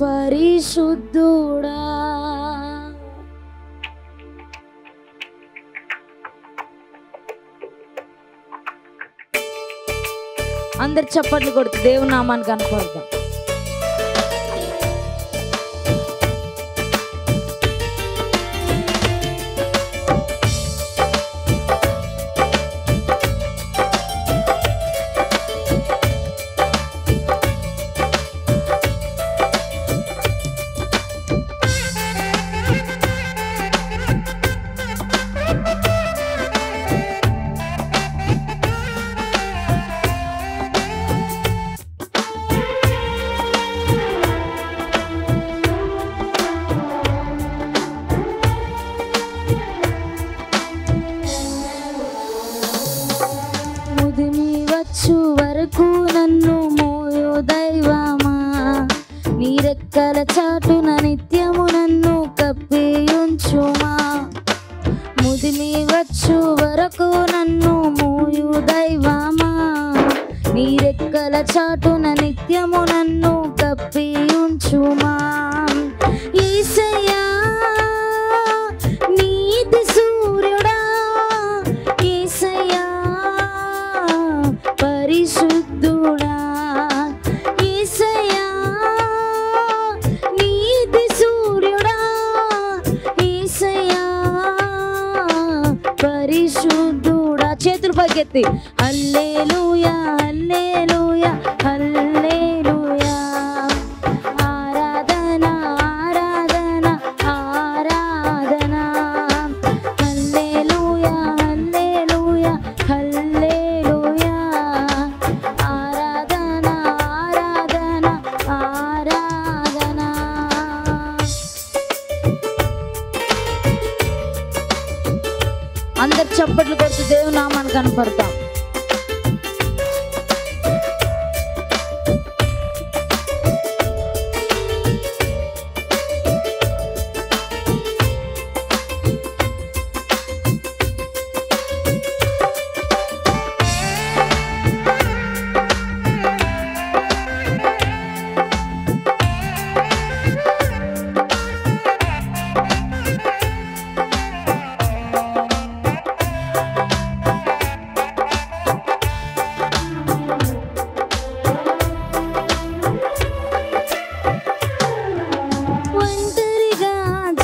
పరిశుద్ధుడా. అందరు చప్పట్లు కొడుతూ దేవుని నామాన్ని కనపడదాం. వరకు నన్ను మోయో దైవమా, నీ రెక్కల చాటున నిత్యము నన్ను కప్పి ఉంచుమా. ముదిమి వచ్చు వరకు నన్ను మోయో దైవమా, నీ రెక్కల చాటున నిత్యము నన్ను కప్పి ఉంచుమా. యేసయ్యా నీతి సూర్యుడా, యేసయ్యా పరిశుద్ధుడా, యేసయ్యా నీతి సూర్యుడా, యేసయ్యా పరిశుద్ధుడా. చేతులు పైకెత్తి హల్లెలూయా హల్లెలూయా హల్లెలూయా, ఆరాధన ఆరాధన ఆరాధన, హల్లెలూయా హల్లెలూయా హల్లెలూయా, ఆరాధన ఆరాధన ఆరాధన. అందరు చప్పట్లు కొడుతూ దేవుని నామాన్ని కనపడతాం.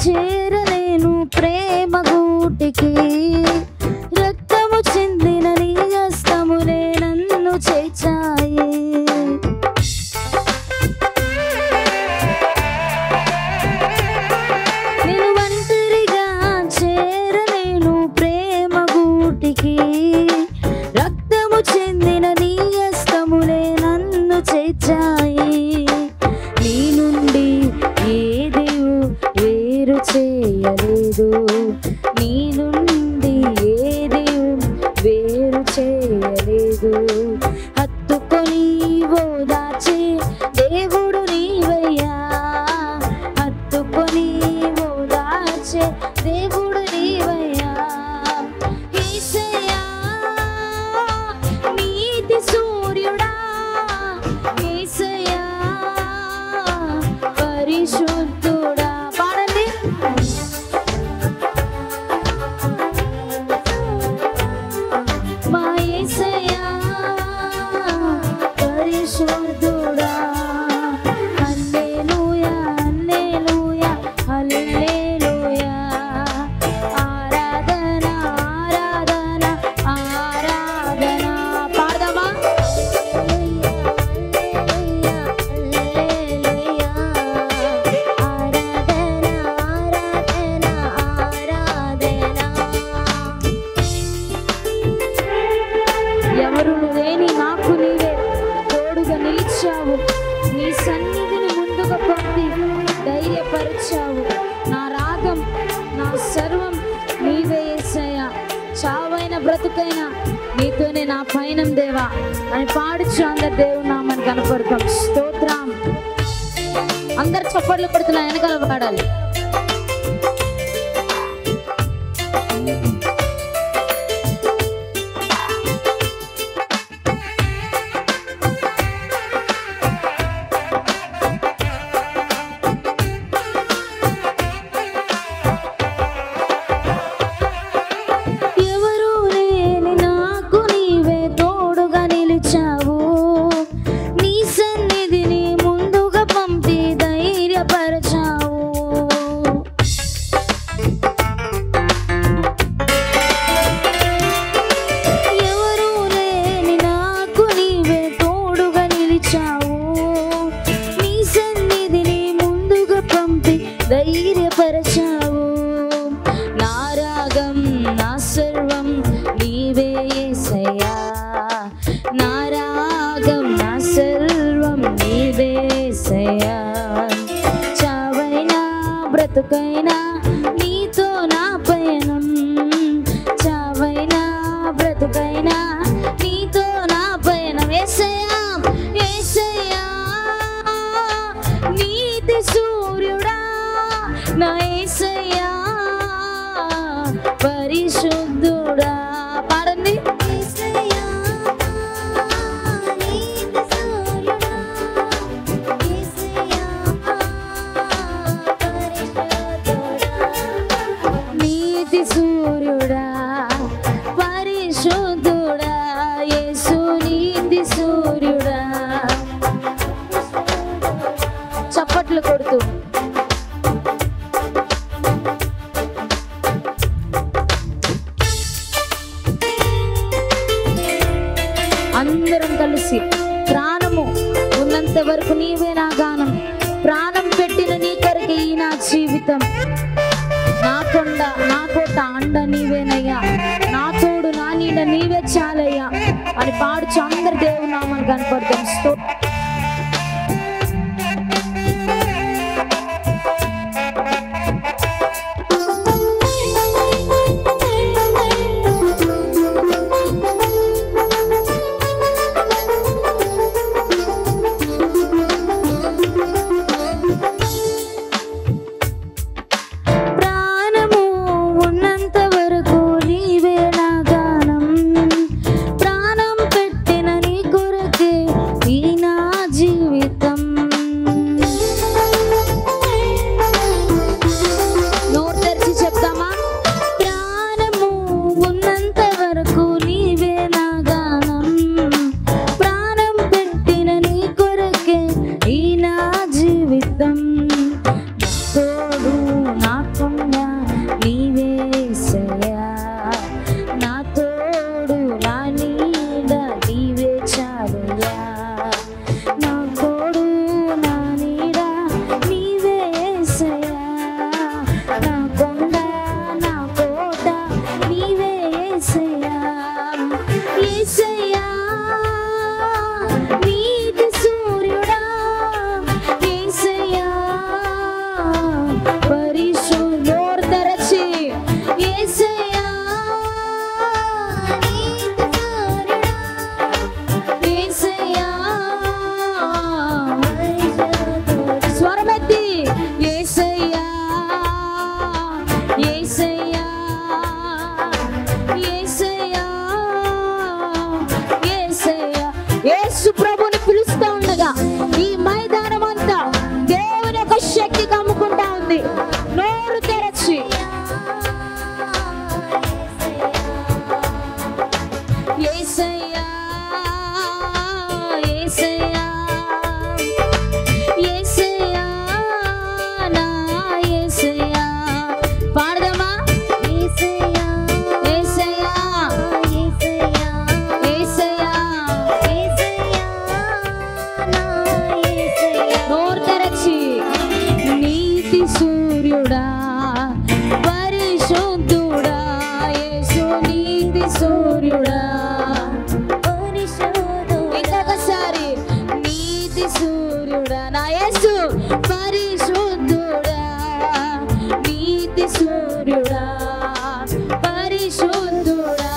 చేరలేను ప్రేమ గూటికి, రక్తము చెందిన నీ హస్తములే నన్ను చేర్చాయి. నేను ఒంటరిగా చేరలేను ప్రేమ గూటికి, రక్తము చెందిన నీ హస్తములే నన్ను చేర్చాయి. నీ నుండి ఏది వేరు చేయలేదు, నీ నుండి ఏది వేరు చేయలేదు. హత్తుకొని ఓదార్చే దేవుడు నీవయ్యా, హత్తుకొని ఓదార్చే దేవుడు నీవయ్యా. యేసయ్యా నీతి సూర్యుడా, యేసయ్యా పరిశుద్ధుడా. పాడండి. మా యేసయ్యా పరిశుద్ధుడా, హల్లెలూయా హల్లెలూయా హల్లెలూయా, ఆరాధన ఆరాధన ఆరాధన. పాడదామా? హల్లెలూయా హల్లెలూయా ఆరాధన ఆరాధన ఆరాధన. ఎవరు లేని నాకు నీవే తోడుగా నిలిచావు, నీ సన్నిధిని ముందుగా పంపి ధైర్యపరిచావు. నా రాగం నా సర్వం నీవే యేసయ్యా, చావైన బ్రతుకైనా నీతోనే నా పయనం దేవా అని పాడుచు అందరు దేవుని నామాన్ని కనపడతాం. స్తోత్రం. అందరు చప్పట్లు కొడుతున్నా వెనకాల పాడాలి. యేసయ్యా చావైనా బ్రతుకైనా నీతో నా పయనం చావైనా బ్రతుకైనా నీతో నా పయనం యేసయ్యా యేసయ్యా నీతి సూర్యుడా నా యేసయ్యా పరిశుద్ధుడా పాడండి నీతి సూర్యుడా పరిశుద్ధుడా యేసు నీతి సూర్యుడా చప్పట్లు కొడుతూ అందరం కలిసి ప్రాణము ఉన్నంత వరకు నీవే నా గానం ప్రాణం పెట్టిన నీ కొరకే ఈ నా జీవితం నా కొండ నా కోట అండ నీవేనయ్యా నా తోడు నా నీడ నీవే చాలయ్యా అని పాడుచు అందరు దేవుని నామాన్ని కనపడతాం యేసు ప్రభుని పిలుస్తూ ఉండగా ఈ మైదానం అంతా దేవుని యొక్క శక్తి కమ్ముకుంటా ఉంది నోరు తెరచి యేసయ్యా యేసయ్యా యేసయ్యా నా యేసయ్యా పాడదామా యేసయ్యా యేసయ్యా యేసయ్యా యేసయ్యా నోరు తెరచి నీతి సూర్యుడా పరిశుద్ధుడా యేసు నీతి సూర్యుడా ఇంకొకసారి నీతి సూర్యుడా నా యేసు పరిశుద్ధుడా నీతి సూర్యుడా పరిశుద్ధుడా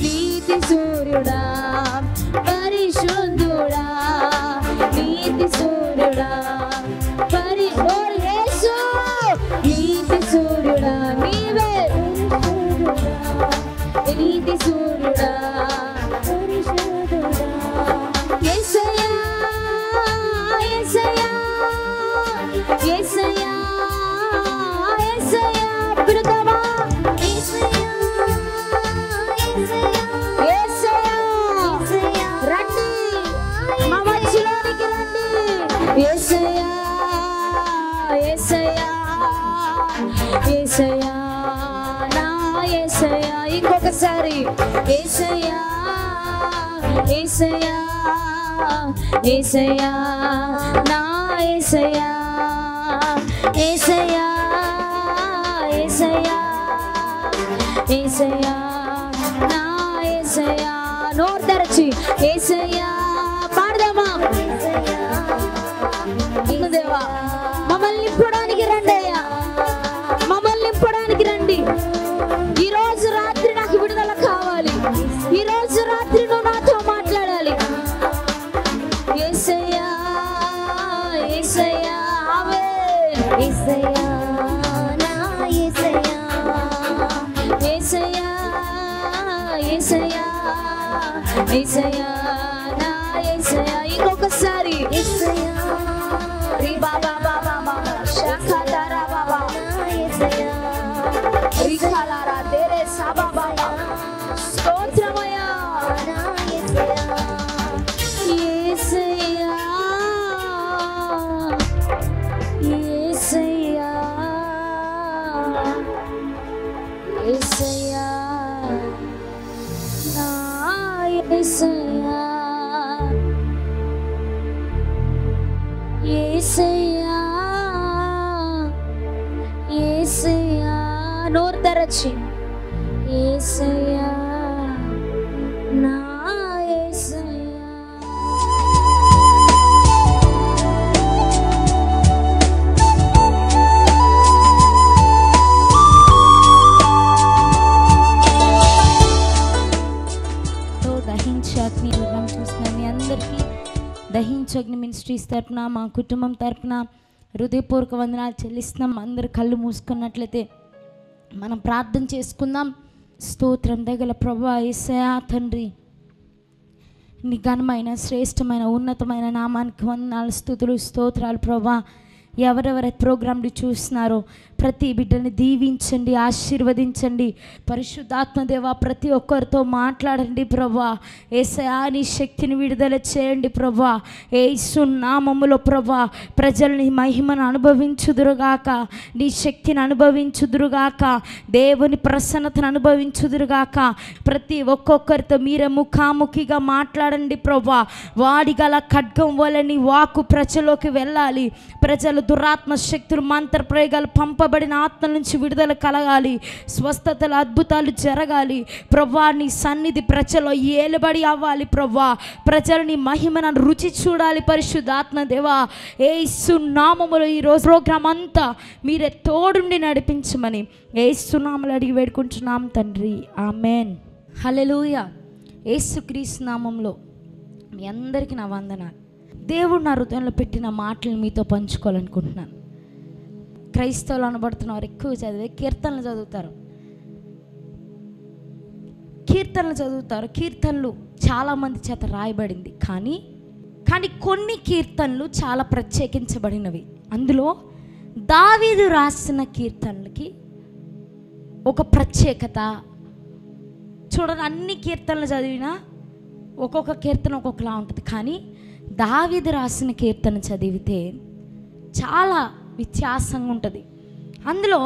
నీతి సూర్యుడా పరిశుద్ధుడా నీతి సూర్యుడా యేసు నీతి సూర్యుడా నీవే నీతి సూర్యుడా యేసయ్యా యేసయ్యా యేసయ్యా యేసయ్యా పిలుదామా యేసయ్యా యేసయ్యా రండి మా మధ్యలోనికి రండి యేసయ్యా యేసయ్యా యేసయ్యా నా యేసయ్యా ఇంకొకసారి యేసయ్యా యేసయ్యా యేసయ్యా నా యేసయ్యా యేసయ్యా యేసయ్యా యేసయ్యా నా యేసయ్యా నోరు తెరచి యేసయ్యా పాడదామా దేవా మమ్మల్ని నింపడానికి రండి అయ్యా, మమ్మల్ని నింపడానికి రండి. ఈ రోజు రాత్రి నాకు విడుదల కావాలి, ఈ రోజు రాత్రి నువ్వు నాతో మాట్లాడాలి. యేసయ్యా యేసయ్యా ఆమేన్. యేసయ్యా నా యేసయ్యా, యేసయ్యా యేసయ్యా, యేసయ్యా నా యేసయ్యా. ఇంకొకసారి యేసయ్యా రీ బాబా బాబా బాబా షాఖాదారా బాబా యేసయ్యా రిఖాలారా దేరే సాబా బాబా. స్తోత్రమయ్యా నా యేసయ్యా, యేసయ్యా యేసయ్యా యేసయ్యా నా యేసయ్యా, యేసయ్యా యేసయ్యా. నోరు తెరచి యేసయ్యా నా యేసయ్యా. దహించాగ్ని ప్రోగ్రాం చూస్తున్న మీ అందరికీ దహించాగ్ని మినిస్ట్రీస్ తరపున, మా కుటుంబం తరపున హృదయపూర్వక వందనాలు చెల్లిస్తున్నాం. అందరు కళ్ళు మూసుకున్నట్లయితే మనం ప్రార్థన చేసుకుందాం. స్తోత్రం దగల ప్రభువా యేసయ్యా తండ్రి, నీ ఘనమైన శ్రేష్టమైన ఉన్నతమైన నామానికి వందనాలు స్తుతులు స్తోత్రాలు ప్రభువా. ఎవరెవరైతే ప్రోగ్రాంని చూస్తున్నారో ప్రతి బిడ్డని దీవించండి, ఆశీర్వదించండి. పరిశుద్ధాత్మ దేవా ప్రతి ఒక్కరితో మాట్లాడండి ప్రభువా. యేసయ్యా నీ శక్తిని విడుదల చేయండి ప్రభువా. యేసు నామములో ప్రభువా ప్రజల్ని మహిమను అనుభవించుదురుగాక, నీ శక్తిని అనుభవించుదురుగాక, దేవుని ప్రసన్నతను అనుభవించుదురుగాక. ప్రతి ఒక్కొక్కరితో మీరే ముఖాముఖిగా మాట్లాడండి ప్రభువా. వాడిగల ఖడ్గం వల్ల నీ వాక్కు ప్రజలోకి వెళ్ళాలి. ప్రజలు దురాత్మ శక్తులు మంత్ర ప్రయోగాలు పంపబడిన ఆత్మ నుంచి విడుదల కలగాలి, స్వస్థతలు అద్భుతాలు జరగాలి ప్రభువా. నీ సన్నిధి ప్రజల్లో ఏలుబడి అవ్వాలి ప్రభువా. ప్రజలు నీ మహిమను రుచి చూడాలి పరిశుద్ధాత్మ దేవా. యేసు నామములో ఈరోజు ప్రోగ్రాం అంతా మీరే తోడుండి నడిపించమని యేసు నామములో అడిగి వేడుకుంటున్నాం తండ్రి, ఆమేన్. హల్లెలూయా. యేసుక్రీస్తు నామములో మీ అందరికీ నా వందనాలు. దేవుడు నా హృదయంలో పెట్టిన మాటలు మీతో పంచుకోవాలనుకుంటున్నాను. క్రైస్తవులు అనబడుతున్న వారు ఎక్కువ చదివే కీర్తనలు చదువుతారు. కీర్తనలు చాలామంది చేత రాయబడింది, కానీ కొన్ని కీర్తనలు చాలా ప్రత్యేకించబడినవి. అందులో దావీదు రాసిన కీర్తనలకి ఒక ప్రత్యేకత. చూడండి, అన్ని కీర్తనలు చదివినా ఒక్కొక్క కీర్తన ఒక్కొక్కలా ఉంటుంది, కానీ దావీదు రాసిన కీర్తన చదివితే చాలా వ్యత్యాసంగా ఉంటుంది. అందులో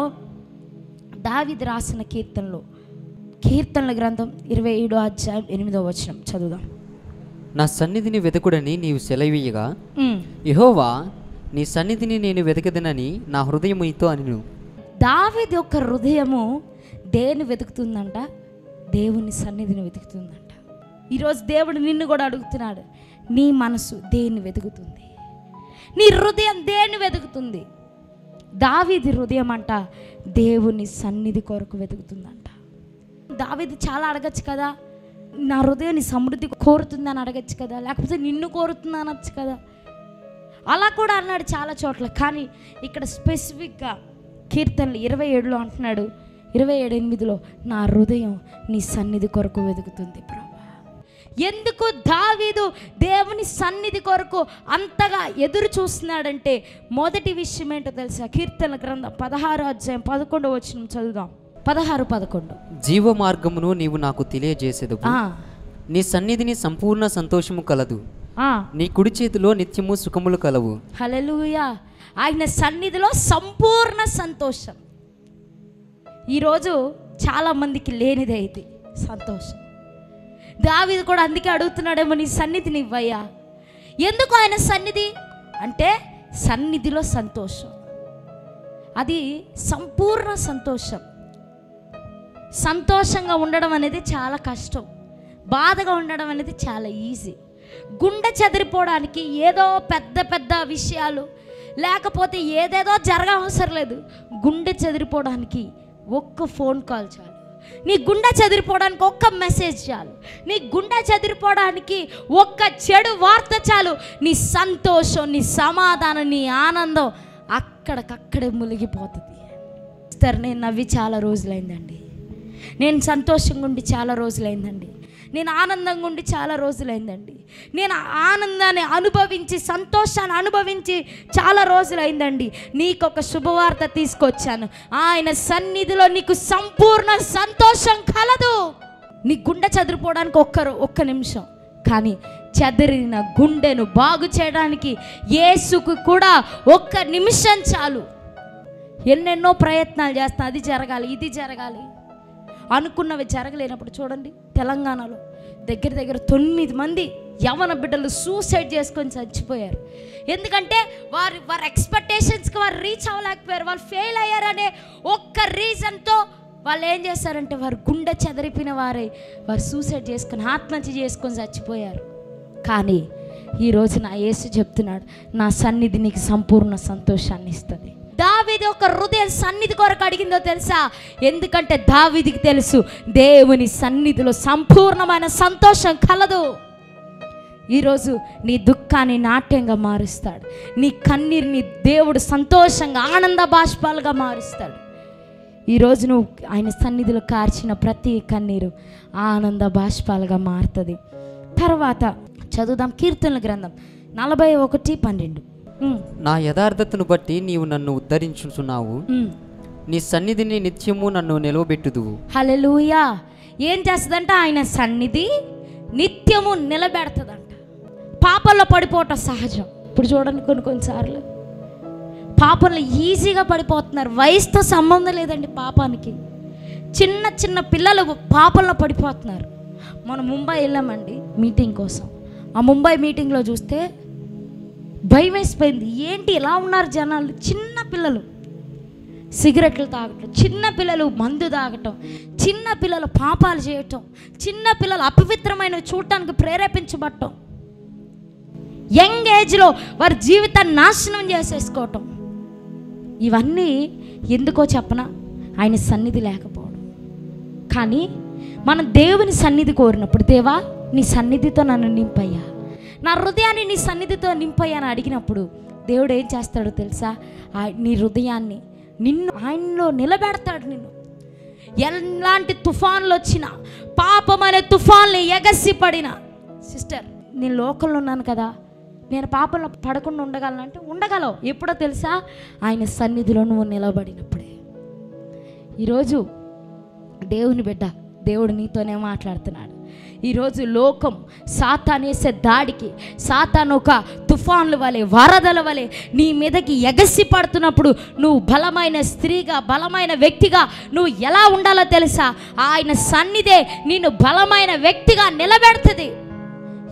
దావీదు రాసిన కీర్తనల గ్రంథం 27వ అధ్యాయం 8వ వచనం చదువుదాం. నా సన్నిధిని వెతుకుడని నీవు సెలవీయగా యెహోవా నీ సన్నిధిని నేను వెతకదనని నా హృదయం నీతో అనిను. దావీదు యొక్క హృదయము దేన్ని వెతుకుతుందంట? దేవుని సన్నిధిని వెతుకుతుందంట. ఈరోజు దేవుడు నిన్ను కూడా అడుగుతున్నాడు, నీ మనసు దేన్ని వెతుకుతుంది? నీ హృదయం దేన్ని వెతుకుతుంది? దావీదు హృదయం అంట దేవుని సన్నిధి కొరకు వెతుకుతుందంట. దావీదు చాలా అడగచ్చు కదా, నా హృదయం నీ సమృద్ధి కోరుతుందని అడగచ్చు కదా, లేకపోతే నిన్ను కోరుతుంది అనొచ్చు కదా. అలా కూడా అన్నాడు చాలా చోట్ల. కానీ ఇక్కడ స్పెసిఫిక్గా కీర్తనలు 27లో అంటున్నాడు, 27:8లో నా హృదయం నీ సన్నిధి కొరకు వెతుకుతుంది ప్రభా. ఎందుకు దావీదు దేవుని సన్నిధి కొరకు అంతగా ఎదురు చూస్తున్నాడంటే మొదటి విషయం ఏంటో తెలుసా? కీర్తన గ్రంథం 16వ అధ్యాయం 11వ వచనం చదువుదాం. 16:11 జీవ మార్గమును నీవు నాకు తెలియజేసేదవు, నీ సన్నిధిని సంపూర్ణ సంతోషము కలదు, నీ కుడి చేతిలో నిత్యము సుఖములు కలవు. హల్లెలూయా. ఆయన సన్నిధిలో సంపూర్ణ సంతోషం. ఈరోజు చాలా మందికి లేనిదే ఇది సంతోషం. దావీదు కూడా అందుకే అడుగుతున్నాడేమో, నీ సన్నిధిని ఇవ్వయ్యా. ఎందుకు ఆయన సన్నిధి అంటే సన్నిధిలో సంతోషం, అది సంపూర్ణ సంతోషం. సంతోషంగా ఉండడం అనేది చాలా కష్టం, బాధగా ఉండడం అనేది చాలా ఈజీ. గుండె చెదిరిపోవడానికి ఏదో పెద్ద పెద్ద విషయాలు లేకపోతే ఏదేదో జరగవసరం లేదు. గుండె చెదిరిపోవడానికి ఒక్క ఫోన్ కాల్ చాలు. నీ గుండె చెదిరిపోవడానికి ఒక్క మెసేజ్ చాలు. నీ గుండె చెదిరిపోవడానికి ఒక్క చెడు వార్త చాలు. నీ సంతోషం, నీ సమాధానం, నీ ఆనందం అక్కడికక్కడే మునిగిపోతుంది. నేను నవ్వి చాలా రోజులైందండి, నేను సంతోషంగా ఉండి చాలా రోజులైందండి, నేను ఆనందంగా ఉండి చాలా రోజులైందండి, నేను ఆనందాన్ని అనుభవించి సంతోషాన్ని అనుభవించి చాలా రోజులైందండి. నీకు ఒక శుభవార్త తీసుకొచ్చాను. ఆయన సన్నిధిలో నీకు సంపూర్ణ సంతోషం కలదు. నీ గుండె చెదిరిపోవడానికి ఒక్క నిమిషం, కానీ చెదిరిన గుండెను బాగు చేయడానికి యేసుకు కూడా ఒక్క నిమిషం చాలు. ఎన్నెన్నో ప్రయత్నాలు చేస్తాం, అది జరగాలి, ఇది జరగాలి, అనుకున్నవి జరగలేనప్పుడు చూడండి, తెలంగాణలో దగ్గర 9 మంది యవన బిడ్డలు సూసైడ్ చేసుకొని చచ్చిపోయారు. ఎందుకంటే వారి ఎక్స్పెక్టేషన్స్కి వారు రీచ్ అవ్వలేకపోయారు, వాళ్ళు ఫెయిల్ అయ్యారనే ఒక్క రీజన్తో వాళ్ళు ఏం చేశారంటే వారు గుండె చెదిరిపిన వారు సూసైడ్ చేసుకొని ఆత్మహత్య చేసుకొని చచ్చిపోయారు. కానీ ఈరోజు నా యేసు చెప్తున్నాడు, నా సన్నిధి నీకు సంపూర్ణ సంతోషాన్ని ఇస్తుంది. దావీదు ఒక హృదయ సన్నిధి కొరకు అడిగిందో తెలుసా? ఎందుకంటే దావీదుకి తెలుసు దేవుని సన్నిధిలో సంపూర్ణమైన సంతోషం కలదు. ఈరోజు నీ దుఃఖాన్ని నాట్యంగా మారుస్తాడు, నీ కన్నీరుని దేవుడు సంతోషంగా ఆనంద బాష్పాలుగా మారుస్తాడు. ఈరోజు నువ్వు ఆయన సన్నిధిలో కార్చిన ప్రతి కన్నీరు ఆనంద బాష్పాలుగా మారుతుంది. తర్వాత చదువుదాం కీర్తనల గ్రంథం 41:12. నా యథార్థతను బట్టి నీవు నన్ను ఉద్ధరించుచున్నావు, నీ సన్నిధిని నిత్యము నన్ను నిలవబెట్టుదువు. హల్లెలూయా. ఏం చేస్తుందంట? ఆయన సన్నిధి నిత్యము నిలబెడుతుందంట. పాపంలో పడిపోవటం సహజం. ఇప్పుడు చూడండి, కొన్నిసార్లు పాపంలో ఈజీగా పడిపోతున్నారు. వయసుతో సంబంధం లేదండి పాపానికి. చిన్న పిల్లలు పాపంలో పడిపోతున్నారు. మనం ముంబై వెళ్ళామండి మీటింగ్ కోసం. ఆ ముంబై మీటింగ్లో చూస్తే భయం వేసిపోయింది. ఏంటి ఇలా ఉన్నారు జనాలు? చిన్న పిల్లలు సిగరెట్లు తాగటం, చిన్న పిల్లలు మందు తాగటం, చిన్న పిల్లలు పాపాలు చేయటం, చిన్న పిల్లలు అపవిత్రమైనవి చూడటానికి ప్రేరేపించబడటం, యంగ్ ఏజ్లో వారి జీవితాన్ని నాశనం చేసేసుకోవటం. ఇవన్నీ ఎందుకో చెప్పనా? ఆయన సన్నిధి లేకపోవడం. కానీ మనం దేవుని సన్నిధి కోరినప్పుడు, దేవా నీ సన్నిధితో నన్ను నింపయ్యా, నా హృదయాన్ని నీ సన్నిధితో నింపయ్యా అని అడిగినప్పుడు దేవుడు ఏం చేస్తాడో తెలుసా? నీ హృదయాన్ని ఆయనలో నిలబెడతాడు. నిన్ను ఎలాంటి తుఫాన్లు వచ్చినా, పాపమనే తుఫాన్లు ఎగసి పడినా, సిస్టర్ నేను లోకంలో ఉన్నాను కదా, నేను పాపంలో పడకుండా ఉండగలనంటే ఉండగలవు. ఎప్పుడో తెలుసా? ఆయన సన్నిధిలో నువ్వు నిలబడినప్పుడే. ఈరోజు దేవుని బిడ్డ, దేవుడు నీతోనే మాట్లాడుతున్నాడు. ఈరోజు లోకం సాతాను వేసే దాడికి, సాతాను ఒక తుఫాన్ల వలె, వరదల వలె నీ మీదకి ఎగసి పడుతున్నప్పుడు నువ్వు బలమైన స్త్రీగా, బలమైన వ్యక్తిగా నువ్వు ఎలా ఉండాలో తెలుసా? ఆయన సన్నిధే నిన్ను బలమైన వ్యక్తిగా నిలబెడుతుంది.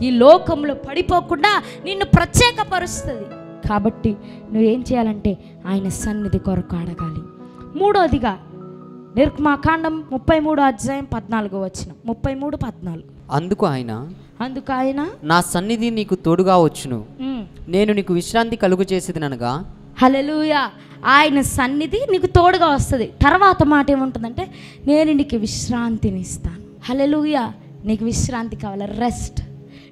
ఈ లోకంలో పడిపోకుండా నిన్ను ప్రత్యేకపరుస్తుంది. కాబట్టి నువ్వేం చేయాలంటే ఆయన సన్నిధి కొరకు అడగాలి. మూడోదిగా నిర్గమకాండం 33:14. 33:14. అందుకు ఆయన నా సన్నిధి నీకు తోడుగా వచ్చును, నేను నీకు విశ్రాంతి కలుగు చేసేది అనగా. హల్లెలూయా. ఆయన సన్నిధి నీకు తోడుగా వస్తుంది. తర్వాత మాట ఏముంటుందంటే, నేను నీకు విశ్రాంతిని ఇస్తాను. హల్లెలూయా. నీకు విశ్రాంతి కావాలా? రెస్ట్.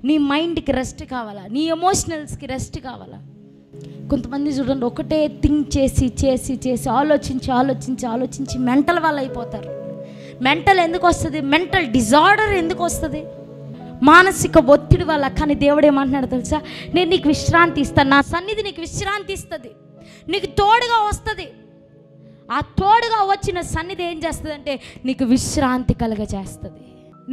నీ మైండ్కి రెస్ట్ కావాలా? నీ ఎమోషనల్స్కి రెస్ట్ కావాలా? కొంతమంది చూడండి, ఒకటే థింక్ చేసి ఆలోచించి మెంటల్ వాళ్ళు అయిపోతారు. మెంటల్ ఎందుకు వస్తుంది? మెంటల్ డిజార్డర్ ఎందుకు వస్తుంది? మానసిక ఒత్తిడి వల్ల. కానీ దేవుడు ఏమంటున్నాడు తెలుసా? నేను నీకు విశ్రాంతి ఇస్తాను, నా సన్నిధి నీకు విశ్రాంతి ఇస్తుంది, నీకు తోడుగా వస్తుంది. ఆ తోడుగా వచ్చిన సన్నిధి ఏం చేస్తుంది అంటే నీకు విశ్రాంతి కలుగజేస్తుంది.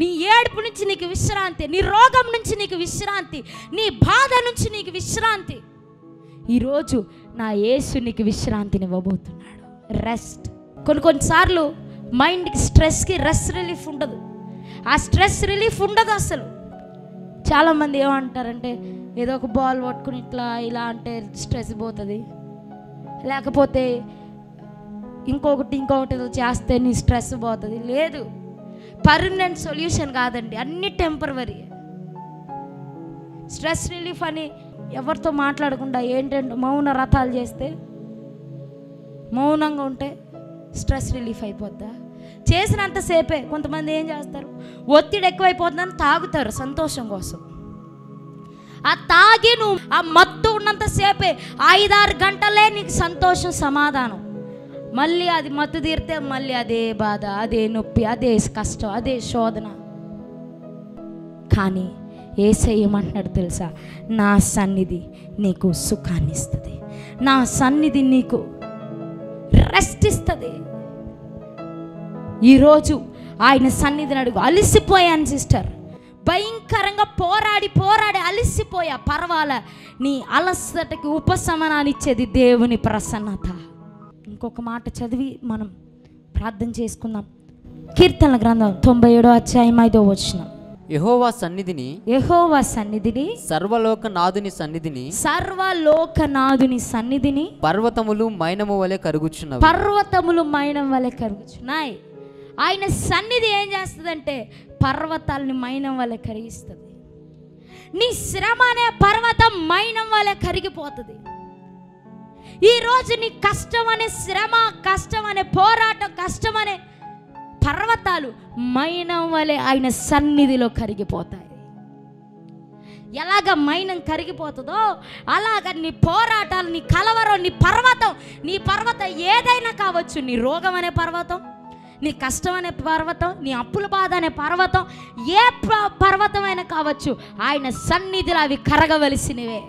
నీ ఏడుపు నుంచి నీకు విశ్రాంతి, నీ రోగం నుంచి నీకు విశ్రాంతి, నీ బాధ నుంచి నీకు విశ్రాంతి. ఈరోజు నా యేసు నీకు విశ్రాంతిని ఇవ్వబోతున్నాడు. రెస్ట్. కొన్నిసార్లు మైండ్కి, స్ట్రెస్కి రెస్ట్ రిలీఫ్ ఉండదు. ఆ స్ట్రెస్ రిలీఫ్ ఉండదు అసలు. చాలామంది ఏమంటారంటే, ఏదో ఒక బాల్ పట్టుకుని ఇలా అంటే స్ట్రెస్ పోతుంది, లేకపోతే ఇంకొకటి ఏదో చేస్తే నీ స్ట్రెస్ పోతుంది. లేదు, పర్మనెంట్ సొల్యూషన్ కాదండి, అన్ని టెంపరవరీ. స్ట్రెస్ రిలీఫ్ అని ఎవరితో మాట్లాడకుండా ఏంటంటే మౌన రథాలు చేస్తే, మౌనంగా ఉంటే స్ట్రెస్ రిలీఫ్ అయిపోద్దా? చేసినంతసేపే. కొంతమంది ఏం చేస్తారు, ఒత్తిడి ఎక్కువైపోతుందని తాగుతారు సంతోషం కోసం. ఆ తాగి నువ్వు ఆ మత్తు ఉన్నంతసేపే 5-6 గంటలే నీకు సంతోషం, సమాధానం. మళ్ళీ అది మత్తు తీరితే మళ్ళీ అదే బాధ, అదే నొప్పి, అదే కష్టం, అదే శోధన. కానీ యేసయ్య ఏమంటున్నాడు తెలుసా? నా సన్నిధి నీకు సుఖాన్ని ఇస్తుంది, నా సన్నిధి నీకు రెస్ట్ ఇస్తుంది. ఈరోజు ఆయన సన్నిధిని అడుగు. అలిసిపోయాను సిస్టర్, భయంకరంగా పోరాడి అలిసిపోయా, పర్వాలే. నీ అలసటకి ఉపశమనాన్ని ఇచ్చేది దేవుని ప్రసన్నత. ఇంకొక మాట చదివి మనం ప్రార్థన చేసుకుందాం. కీర్తనల గ్రంథం 97వ అధ్యాయం 5వ వచనం. యెహోవా సన్నిధిని సర్వలోకనాథుని సన్నిధిని పర్వతములు మైనము వలె కరుగుచున్నాయి. ఆయన సన్నిధి ఏం చేస్తుందంటే పర్వతాలని మైనం వలె కరిగిస్తుంది. నీ శ్రమ అనే పర్వతం మైనం వలె కరిగిపోతుంది. ఈరోజు నీ కష్టం అనే శ్రమ, కష్టం అనే పోరాటం, కష్టం అనే పర్వతాలు మైనం వలె ఆయన సన్నిధిలో కరిగిపోతాయి. ఎలాగ మైనం కరిగిపోతుందో అలాగ నీ పోరాటాలు, నీ కలవరం, నీ పర్వతం ఏదైనా కావచ్చు. నీ రోగం అనే పర్వతం, నీ కష్టం అనే పర్వతం, నీ అప్పుల బాధ అనే పర్వతం, ఏ పర్వతమైనా కావచ్చు. ఆయన సన్నిధిలో అవి కరగవలసినవే.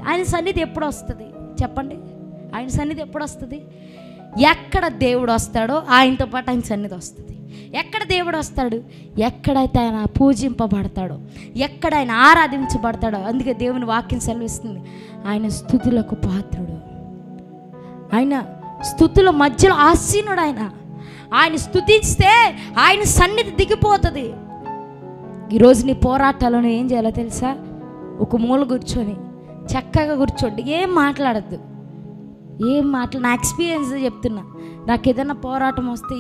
ఆయన సన్నిధి ఎప్పుడు వస్తుంది చెప్పండి? ఆయన సన్నిధి ఎప్పుడు వస్తుంది? ఎక్కడ దేవుడు వస్తాడో ఆయనతో పాటు ఆయన సన్నిధి వస్తుంది. ఎక్కడ దేవుడు వస్తాడు? ఎక్కడైతే ఆయన పూజింపబడతాడో, ఎక్కడ ఆయన ఆరాధించబడతాడో. అందుకే దేవుని వాక్యం సెలవిస్తుంది, ఆయన స్తుతులకు పాత్రుడు, ఆయన స్తుతుల మధ్యలో ఆసీనుడు. ఆయన స్తుతిస్తే ఆయన సన్నిధి దిగిపోతుంది. ఈరోజు నీ పోరాటాలను ఏం చేయాలో తెలుసా? ఒక మూల కూర్చొని చక్కగా కూర్చోండి, ఏం మాట్లాడద్దు. నా ఎక్స్పీరియన్స్ చెప్తున్నా. నాకు ఏదైనా పోరాటం వస్తే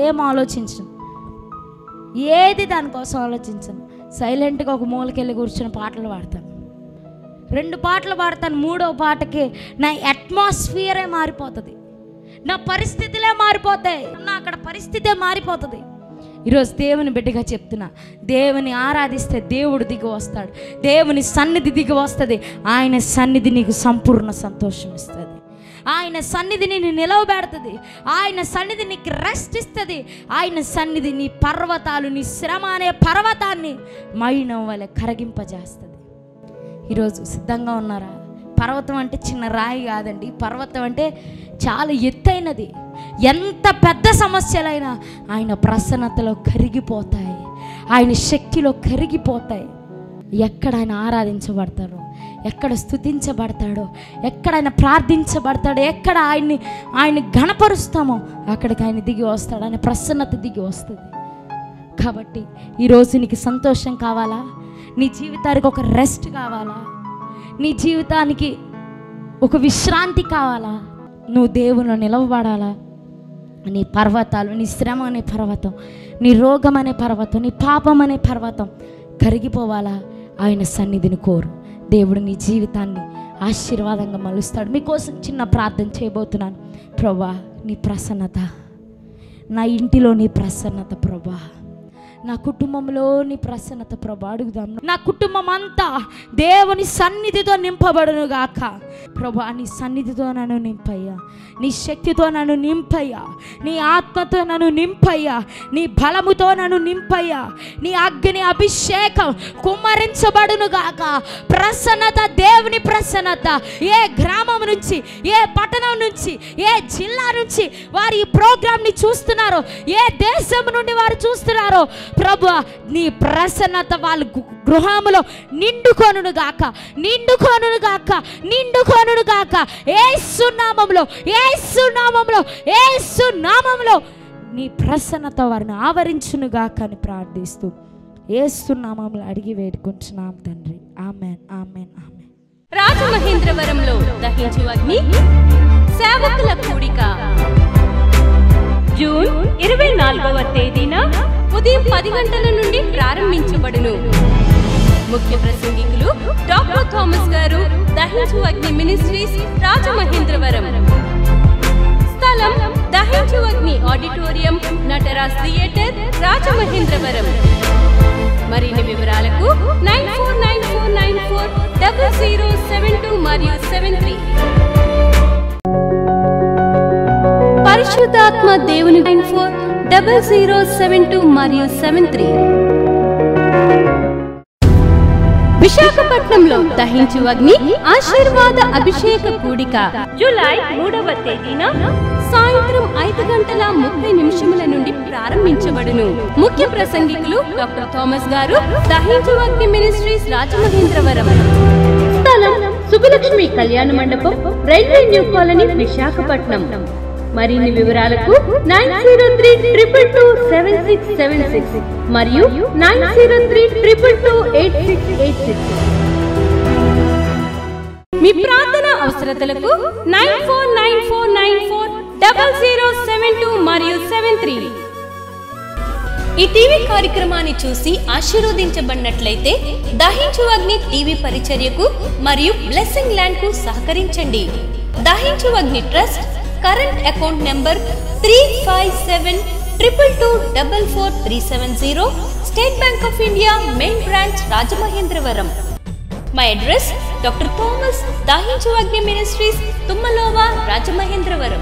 ఏం ఆలోచించను, ఏది దానికోసం ఆలోచించను. సైలెంట్గా ఒక మూలకెళ్ళి కూర్చొని పాటలు పాడతాను. 2 పాటలు పాడతాను. 3వ పాటకి నా అట్మాస్ఫియరే మారిపోతుంది, నా పరిస్థితులే మారిపోతాయి, అక్కడ పరిస్థితే మారిపోతుంది. ఈరోజు దేవుని బిడ్డగా చెప్తున్నా, దేవుని ఆరాధిస్తే దేవుడు దిగి వస్తాడు, దేవుని సన్నిధి దిగి వస్తుంది. ఆయన సన్నిధి నీకు సంపూర్ణ సంతోషం ఇస్తుంది, ఆయన సన్నిధి నిన్ను నిలవబెడుతుంది, ఆయన సన్నిధి నీకు రెస్ట్ ఇస్తుంది. ఆయన సన్నిధి నీ పర్వతాలు, నీ శ్రమ అనే పర్వతాన్ని మైనం వలె కరగింపజేస్తుంది. ఈరోజు సిద్ధంగా ఉన్నారా? పర్వతం అంటే చిన్న రాయి కాదండి. పర్వతం అంటే చాలా ఎత్తైనది. ఎంత పెద్ద సమస్యలైనా ఆయన ప్రసన్నతలో కరిగిపోతాయి, ఆయన శక్తిలో కరిగిపోతాయి. ఎక్కడ ఆయన ఆరాధించబడతాడో, ఎక్కడ స్తుతించబడతాడో, ఎక్కడ ఆయన ప్రార్థించబడతాడో, ఎక్కడ ఆయన ఘనపరుస్తామో అక్కడికి ఆయన దిగి వస్తాడు, ఆయన ప్రసన్నత దిగి వస్తుంది. కాబట్టి ఈరోజు నీకు సంతోషం కావాలా? నీ జీవితానికి ఒక రెస్ట్ కావాలా? నీ జీవితానికి ఒక విశ్రాంతి కావాలా? నువ్వు దేవునిలో నిలవబడాలా? నీ పర్వతాలు, నీ శ్రమ అనే పర్వతం, నీ రోగం అనే పర్వతం, నీ పాపం అనే పర్వతం కరిగిపోవాలా? ఆయన సన్నిధిని కోరు. దేవుడు నీ జీవితాన్ని ఆశీర్వాదంగా మలుస్తాడు. మీకోసం చిన్న ప్రార్థన చేయబోతున్నాను. ప్రభా, నీ ప్రసన్నత, నా ఇంటిలో నీ ప్రసన్నత ప్రభా, నా కుటుంబంలో నీ ప్రసన్నత ప్రభా అడుగుదాం. నా కుటుంబం అంతా దేవుని సన్నిధితో నింపబడును గాక. ప్రభా, నీ సన్నిధితో నన్ను నింపయ్యా, నీ శక్తితో నన్ను నింపయ్యా, నీ ఆత్మతో నన్ను నింపయ్యా, నీ బలముతో నన్ను నింపయ్యా. నీ అగ్ని అభిషేకం కుమ్మరించబడును గాక. ప్రసన్నత, దేవుని ప్రసన్నత ఏ గ్రామం నుంచి, ఏ పట్టణం నుంచి, ఏ జిల్లా నుంచి వారు ఈ ప్రోగ్రామ్ని చూస్తున్నారో, ఏ దేశం నుండి వారు చూస్తున్నారో ప్రభువా, నీ ప్రసన్నత వాళ్ళ గృహములో నిండుకొనును గాక, నిండుకొనును గాక, నిండుకొనును గాక. యేసు నామములో, యేసు నామములో, యేసు నామములో నీ ప్రసన్నత వారిని ఆవరించును గాక అని ప్రార్థిస్తూ యేసు నామములో అడిగి వేడుకుంటున్నాం తండ్రి. ఆమేన్, ఆమేన్, ఆమేన్. రాజమహేంద్రవరంలో దహించు అగ్ని సేవకుల కూడిక జూన్ 24వ తేదీన ఉదయం 10 గంటల నుండి ప్రారంభించబడును. ముఖ్య ప్రసంగికులు డాక్టర్ థామస్ గారు, దహించు అగ్ని మినిస్ట్రీస్, రాజమహేంద్రవరం. స్థలం దహించు అగ్ని ఆడిటోరియం, నటరాజ్ థియేటర్, రాజమహేంద్రవరం. మరిన్ని వివరాలకు 9494940072 మరియు 73. పరిశుద్ధాత్మ దేవుని 940072 మరియు 73. విశాఖపట్నంలో దహించు అగ్ని ఆశీర్వాద అభిషేక కూడిక జూలై 3వ తేదీన సాయంత్రం 5:30 నుండి ప్రారంభించబడును. ముఖ్య ప్రసంగికులు డాక్టర్ థామస్ గారు, దహించు అగ్ని మినిస్ట్రీస్, రాజమహేంద్రవరం. స్థలం సుబ్బలక్ష్మి కళ్యాణ మండపం, రైల్వే న్యూ కాలనీ, విశాఖపట్నం. మరిన్ని వివరాలకు 9032227676 మరియు 9032228686. మీ ప్రార్థన అవసరతలకు 9494940072 మరియు 73. ఈ టీవీ కార్యక్రమాన్ని చూసి ఆశీర్వదించబడినట్లయితే దహించు అగ్ని టీవీ పరిచర్యకు మరియు బ్లెస్సింగ్ ల్యాండ్ కు సహకరించండి. Dahinchu Agni trust current account number 357222444370, state bank of India, main branch, Rajamahendravaram. My address doctor Thomas, Dahinchu Agni ministries, తుమ్మలోవా, Rajamahendravaram.